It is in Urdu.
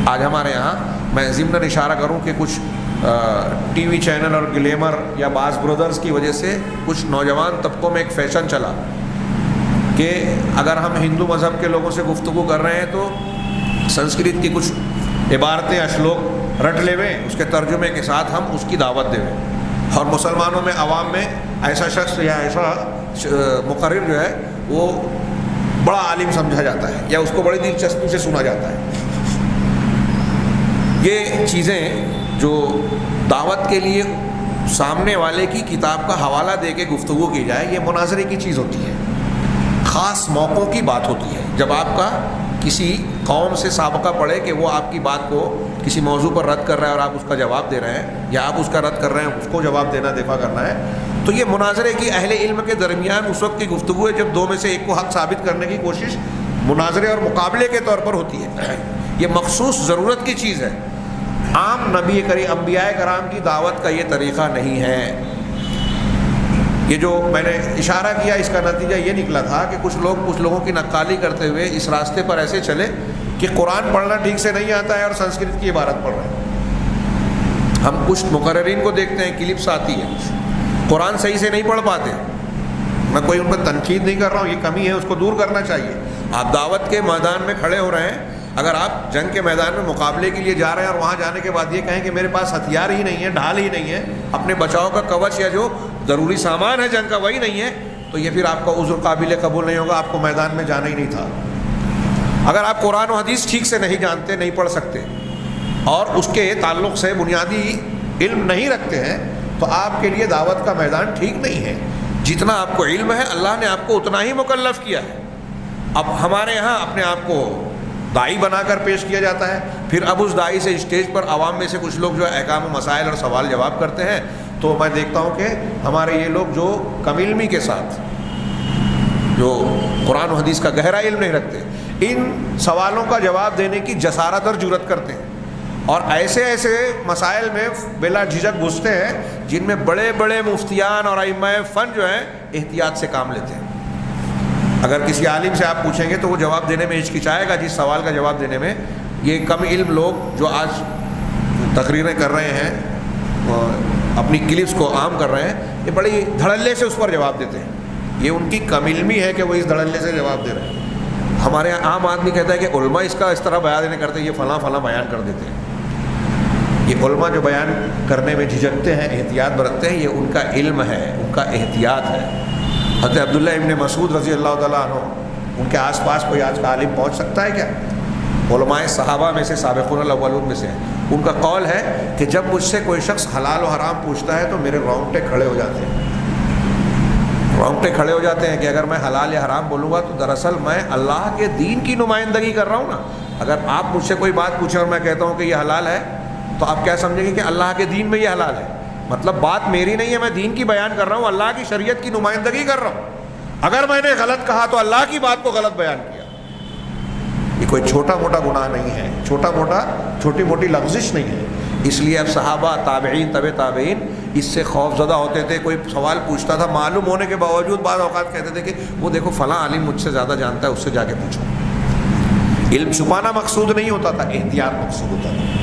آج ہمارے یہاں میں ضمن اشارہ کروں کہ کچھ ٹی وی چینل اور گلیمر یا بعض برادرز کی وجہ سے کچھ نوجوان طبقوں میں ایک فیشن چلا کہ اگر ہم ہندو مذہب کے لوگوں سے گفتگو کر رہے ہیں تو سنسکرت کی کچھ عبارتیں اشلوک رٹ لے ہوئے اس کے ترجمے کے ساتھ ہم اس کی دعوت دے ہوئے، اور مسلمانوں میں عوام میں ایسا شخص یا ایسا مقرر جو ہے وہ بڑا عالم سمجھا جاتا ہے یا اس کو بڑی دلچسپی سے سنا جاتا ہے۔ یہ چیزیں جو دعوت کے لیے سامنے والے کی کتاب کا حوالہ دے کے گفتگو کی جائے، یہ مناظرے کی چیز ہوتی ہے، خاص موقعوں کی بات ہوتی ہے، جب آپ کا کسی قوم سے سابقہ پڑے کہ وہ آپ کی بات کو کسی موضوع پر رد کر رہا ہے اور آپ اس کا جواب دے رہے ہیں، یا آپ اس کا رد کر رہے ہیں اس کو جواب دینا، دفاع کرنا ہے، تو یہ مناظرے کی اہل علم کے درمیان اس وقت کی گفتگو ہے جب دو میں سے ایک کو حق ثابت کرنے کی کوشش مناظرے اور مقابلے کے طور پر ہوتی ہے۔ یہ مخصوص ضرورت کی چیز ہے، عام نبی کریم انبیاء کرام کی دعوت کا یہ طریقہ نہیں ہے۔ یہ جو میں نے اشارہ کیا اس کا نتیجہ یہ نکلا تھا کہ کچھ لوگوں کی نقالی کرتے ہوئے اس راستے پر ایسے چلے کہ قرآن پڑھنا ٹھیک سے نہیں آتا ہے اور سنسکرت کی عبارت پڑھ رہے ہیں۔ ہم کچھ مقررین کو دیکھتے ہیں، کلپس آتی ہے، قرآن صحیح سے نہیں پڑھ پاتے۔ میں کوئی ان پر تنقید نہیں کر رہا ہوں، یہ کمی ہے، اس کو دور کرنا چاہیے۔ آپ دعوت کے میدان میں کھڑے ہو رہے ہیں، اگر آپ جنگ کے میدان میں مقابلے کے لیے جا رہے ہیں اور وہاں جانے کے بعد یہ کہیں کہ میرے پاس ہتھیار ہی نہیں ہے، ڈھال ہی نہیں ہے، اپنے بچاؤ کا کوچ یا جو ضروری سامان ہے جنگ کا وہی نہیں ہے، تو یہ پھر آپ کا عذر قابل قبول نہیں ہوگا، آپ کو میدان میں جانا ہی نہیں تھا۔ اگر آپ قرآن و حدیث ٹھیک سے نہیں جانتے، نہیں پڑھ سکتے اور اس کے تعلق سے بنیادی علم نہیں رکھتے ہیں، تو آپ کے لیے دعوت کا میدان ٹھیک نہیں ہے۔ جتنا آپ کو علم ہے اللہ نے آپ کو اتنا ہی مکلف کیا ہے۔ اب ہمارے یہاں اپنے آپ کو داعی بنا کر پیش کیا جاتا ہے، پھر اب اس داعی سے اسٹیج پر عوام میں سے کچھ لوگ جو ہے احکام و مسائل اور سوال جواب کرتے ہیں، تو میں دیکھتا ہوں کہ ہمارے یہ لوگ جو کم علمی کے ساتھ جو قرآن و حدیث کا گہرا علم نہیں رکھتے، ان سوالوں کا جواب دینے کی جسارت اور جرأت کرتے ہیں اور ایسے ایسے مسائل میں بلا جھجک گھستے ہیں جن میں بڑے بڑے مفتیان اور ائمہ فن جو ہیں احتیاط سے کام لیتے ہیں۔ اگر کسی عالم سے آپ پوچھیں گے تو وہ جواب دینے میں ہچکچائے گا، جس سوال کا جواب دینے میں۔ یہ کم علم لوگ جو آج تقریریں کر رہے ہیں، اپنی کلپس کو عام کر رہے ہیں، یہ بڑی دھڑلے سے اس پر جواب دیتے ہیں۔ یہ ان کی کم علمی ہے کہ وہ اس دھڑلے سے جواب دے رہے ہیں۔ ہمارے یہاں عام آدمی کہتا ہے کہ علماء اس کا اس طرح بیان نہیں کرتے، یہ فلاں فلاں بیان کر دیتے ہیں۔ یہ علماء جو بیان کرنے میں جھجکتے ہیں، احتیاط برتتے ہیں، یہ ان کا علم ہے، ان کا احتیاط ہے۔ حضرت عبداللہ ابن مسعود رضی اللہ تعالیٰ عنہ، ان کے آس پاس کوئی آج کا عالم پہنچ سکتا ہے کیا؟ علماء صحابہ میں سے، سابقون الاولون میں سے ان کا قول ہے کہ جب مجھ سے کوئی شخص حلال و حرام پوچھتا ہے تو میرے رونگٹے کھڑے ہو جاتے ہیں، رونگٹے کھڑے ہو جاتے ہیں کہ اگر میں حلال یا حرام بولوں گا تو دراصل میں اللہ کے دین کی نمائندگی کر رہا ہوں نا۔ اگر آپ مجھ سے کوئی بات پوچھیں اور میں کہتا ہوں کہ یہ حلال ہے تو آپ کیا سمجھیں گے کہ اللہ کے دین میں یہ حلال ہے؟ مطلب بات میری نہیں ہے، میں دین کی بیان کر رہا ہوں، اللہ کی شریعت کی نمائندگی کر رہا ہوں۔ اگر میں نے غلط کہا تو اللہ کی بات کو غلط بیان کیا۔ یہ کوئی چھوٹا موٹا گناہ نہیں ہے، چھوٹی موٹی لغزش نہیں ہے۔ اس لیے اب صحابہ، تابعین، تابعین اس سے خوف زدہ ہوتے تھے۔ کوئی سوال پوچھتا تھا، معلوم ہونے کے باوجود بعض اوقات کہتے تھے کہ وہ دیکھو فلاں عالم مجھ سے زیادہ جانتا ہے، اس سے جا کے پوچھو۔ علم چھپانا مقصود نہیں ہوتا تھا، احتیاط مقصود ہوتا تھا۔